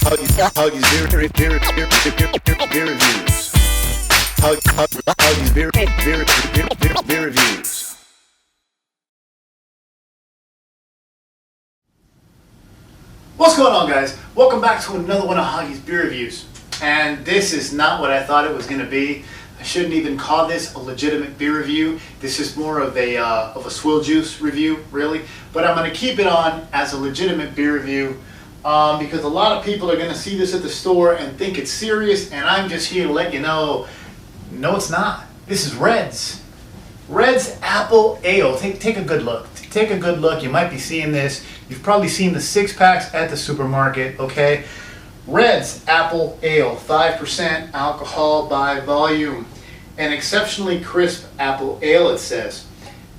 Hoggie's beer reviews. Hoggie's beer reviews. What's going on, guys? Welcome back to another one of Hoggie's beer reviews. And this is not what I thought it was going to be. I shouldn't even call this a legitimate beer review. This is more of a swill juice review, really. But I'm going to keep it on as a legitimate beer review because a lot of people are going to see this at the store and think it's serious. And I'm just here to let you know, no, it's not. This is Red's. Red's Apple Ale. Take a good look. Take a good look. You might be seeing this. You've probably seen the 6-packs at the supermarket, okay? Red's Apple Ale, 5% alcohol by volume. An exceptionally crisp apple ale, it says.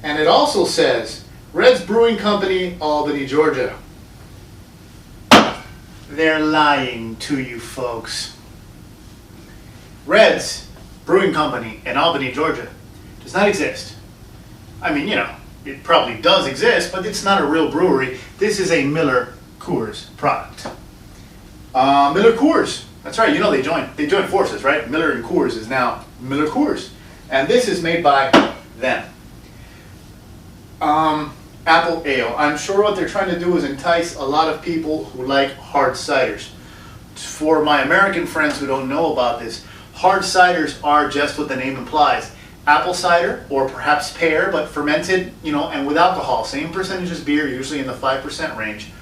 And it also says, Red's Brewing Company, Albany, Georgia. They're lying to you folks. Red's Brewing Company in Albany, Georgia does not exist. I mean, you know, it probably does exist, but it's not a real brewery. This is a Miller Coors product. Miller Coors. That's right. You know they joined forces, right? Miller and Coors is now Miller Coors, and this is made by them. Apple ale. I'm sure what they're trying to do is entice a lot of people who like hard ciders. For my American friends who don't know about this, hard ciders are just what the name implies. Apple cider, or perhaps pear, but fermented, you know, and with alcohol. Same percentage as beer, usually in the 5% range.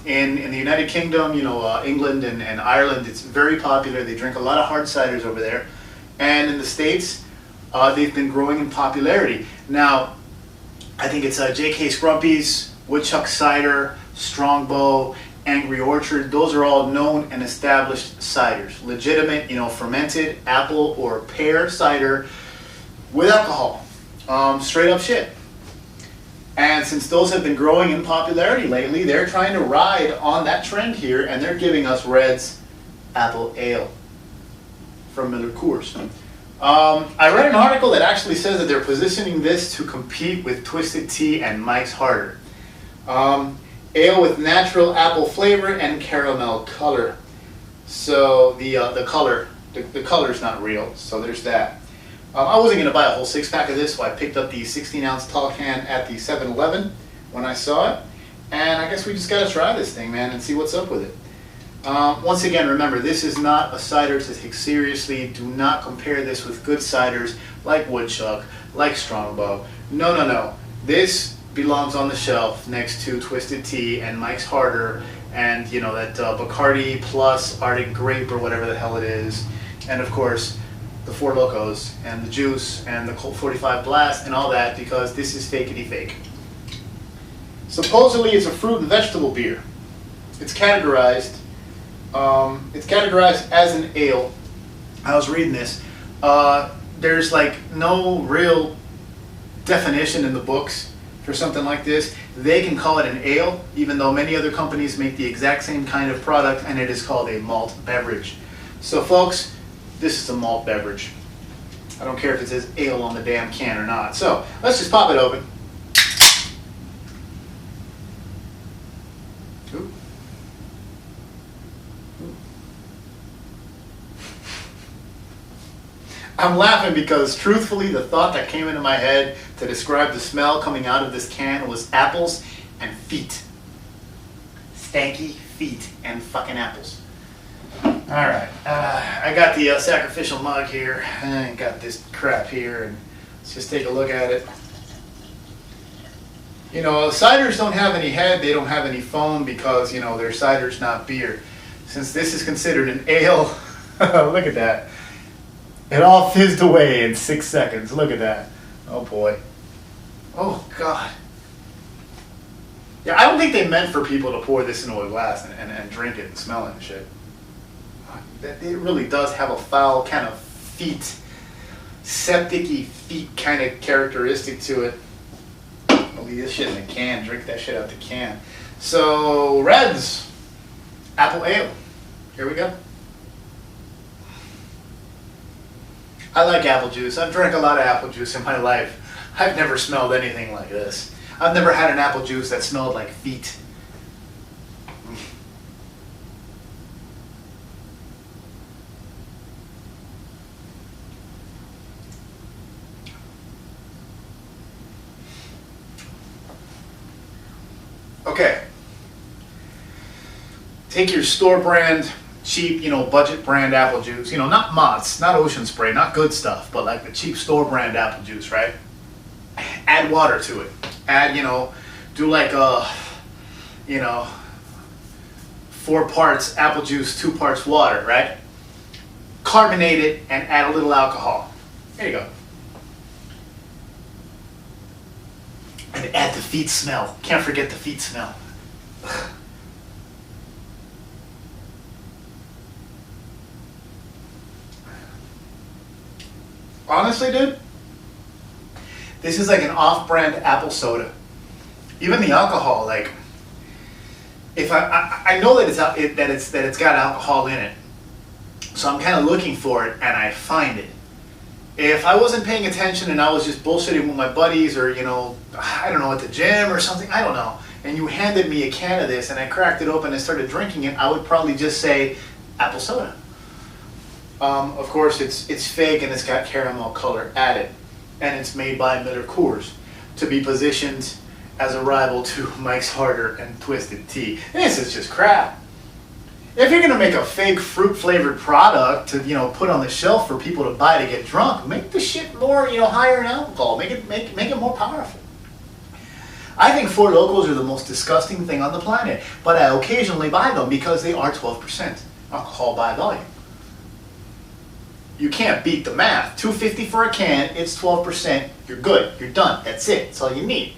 In the United Kingdom, you know, England and Ireland, it's very popular. They drink a lot of hard ciders over there. And in the States, they've been growing in popularity. Now, I think it's J.K. Scrumpy's, Woodchuck Cider, Strongbow, Angry Orchard. Those are all known and established ciders. Legitimate, you know, fermented apple or pear cider with alcohol. Straight up shit. And since those have been growing in popularity lately, they're trying to ride on that trend here, and they're giving us Red's Apple Ale from Miller Coors. I read an article that actually says that they're positioning this to compete with Twisted Tea and Mike's Harder. Ale with natural apple flavor and caramel color. So the color's not real, so there's that. I wasn't going to buy a whole 6-pack of this, so I picked up the 16-ounce tall can at the 7-Eleven when I saw it. And I guess we just got to try this thing, man, and see what's up with it. Once again, remember, this is not a cider to take seriously. Do not compare this with good ciders like Woodchuck, like Strongbow. No, no, no. This belongs on the shelf next to Twisted Tea and Mike's Harder and, you know, that Bacardi Plus Arctic Grape or whatever the hell it is. And, of course, the Four Locos and the juice and the Colt 45 Blast and all that, because this is fakety fake. Supposedly it's a fruit and vegetable beer. It's categorized as an ale. I was reading this. There's like no real definition in the books for something like this. They can call it an ale, even though many other companies make the exact same kind of product, and it is called a malt beverage. So folks, this is a malt beverage. I don't care if it says ale on the damn can or not. So let's just pop it open. Ooh. Ooh. I'm laughing because truthfully the thought that came into my head to describe the smell coming out of this can was apples and feet. Stanky feet and fucking apples. Alright, I got the sacrificial mug here, and I got this crap here, and let's just take a look at it. You know, ciders don't have any head, they don't have any foam because, you know, they're ciders, not beer. Since this is considered an ale, look at that. It all fizzed away in 6 seconds, look at that. Oh boy. Oh God. Yeah, I don't think they meant for people to pour this into a glass and drink it and smell it and shit. It really does have a foul kind of feet, septic-y feet kind of characteristic to it. I'll leave this shit in the can, drink that shit out the can. So, Red's Apple Ale. Here we go. I like apple juice. I've drank a lot of apple juice in my life. I've never smelled anything like this. I've never had an apple juice that smelled like feet. take your store brand, cheap, budget brand apple juice, not Mott's, not Ocean Spray, not good stuff, but like the cheap store brand apple juice, right? Add water to it. Add, do like 4 parts apple juice, 2 parts water, right? Carbonate it and add a little alcohol. There you go. And add the feet smell. Can't forget the feet smell. Honestly, dude, this is like an off-brand apple soda. Even the alcohol, like, if I know that it's got alcohol in it, so I'm kind of looking for it and I find it. If I wasn't paying attention and I was just bullshitting with my buddies or I don't know, at the gym or something, I don't know, and you handed me a can of this and I cracked it open and started drinking it, I would probably just say apple soda. Of course, it's fake and it's got caramel color added, and it's made by Miller Coors to be positioned as a rival to Mike's Harder and Twisted Tea. This is just crap. If you're gonna make a fake fruit flavored product to put on the shelf for people to buy to get drunk, make the shit more higher in alcohol. Make it more powerful. I think Four Locos are the most disgusting thing on the planet, but I occasionally buy them because they are 12% alcohol by volume. You can't beat the math. $2.50 for a can, it's 12%, you're good, you're done, that's it, that's all you need.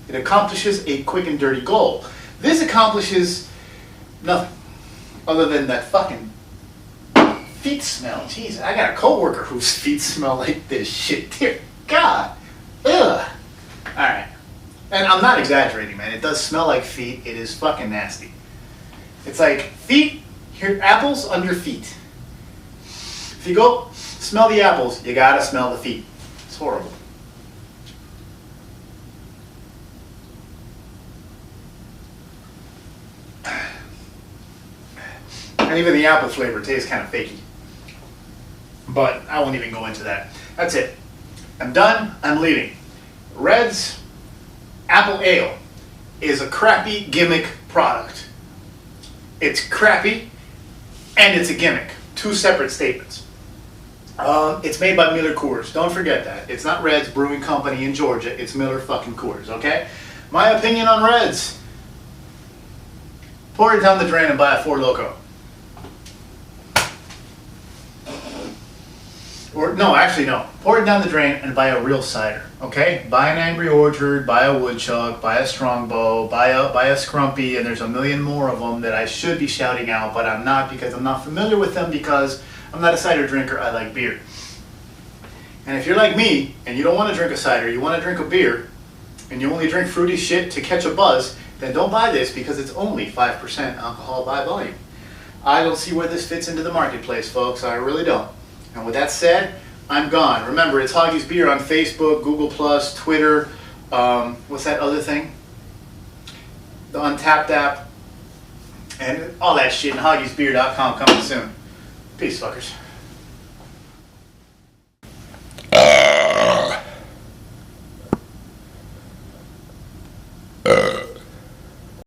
It accomplishes a quick and dirty goal. This accomplishes nothing other than that fucking feet smell. Jeez, I got a coworker whose feet smell like this shit. Dear God. Ugh. Alright. And I'm not exaggerating, man. It does smell like feet. It is fucking nasty. It's like feet, here, apples on your feet. If you go smell the apples, you gotta smell the feet. It's horrible. And even the apple flavor tastes kind of fakey. But I won't even go into that. That's it. I'm done. I'm leaving. Red's Apple Ale is a crappy gimmick product. It's crappy and it's a gimmick. 2 separate statements. It's made by Miller Coors. Don't forget that. It's not Red's Brewing Company in Georgia. It's Miller fucking Coors, okay? My opinion on Red's. Pour it down the drain and buy a Four Loko. Or, no, actually no. Pour it down the drain and buy a real cider, okay? Buy an Angry Orchard, buy a Woodchuck, buy a Strongbow, buy a Scrumpy, and there's a million more of them that I should be shouting out, but I'm not because I'm not familiar with them because I'm not a cider drinker, I like beer. And if you're like me, and you don't want to drink a cider, you want to drink a beer, and you only drink fruity shit to catch a buzz, then don't buy this because it's only 5% alcohol by volume. I don't see where this fits into the marketplace, folks, I really don't. And with that said, I'm gone. Remember, it's Hoggie's Beer on Facebook, Google+, Twitter, what's that other thing? The Untapped app, and all that shit, and hoggiesbeer.com coming soon. Peace, fuckers.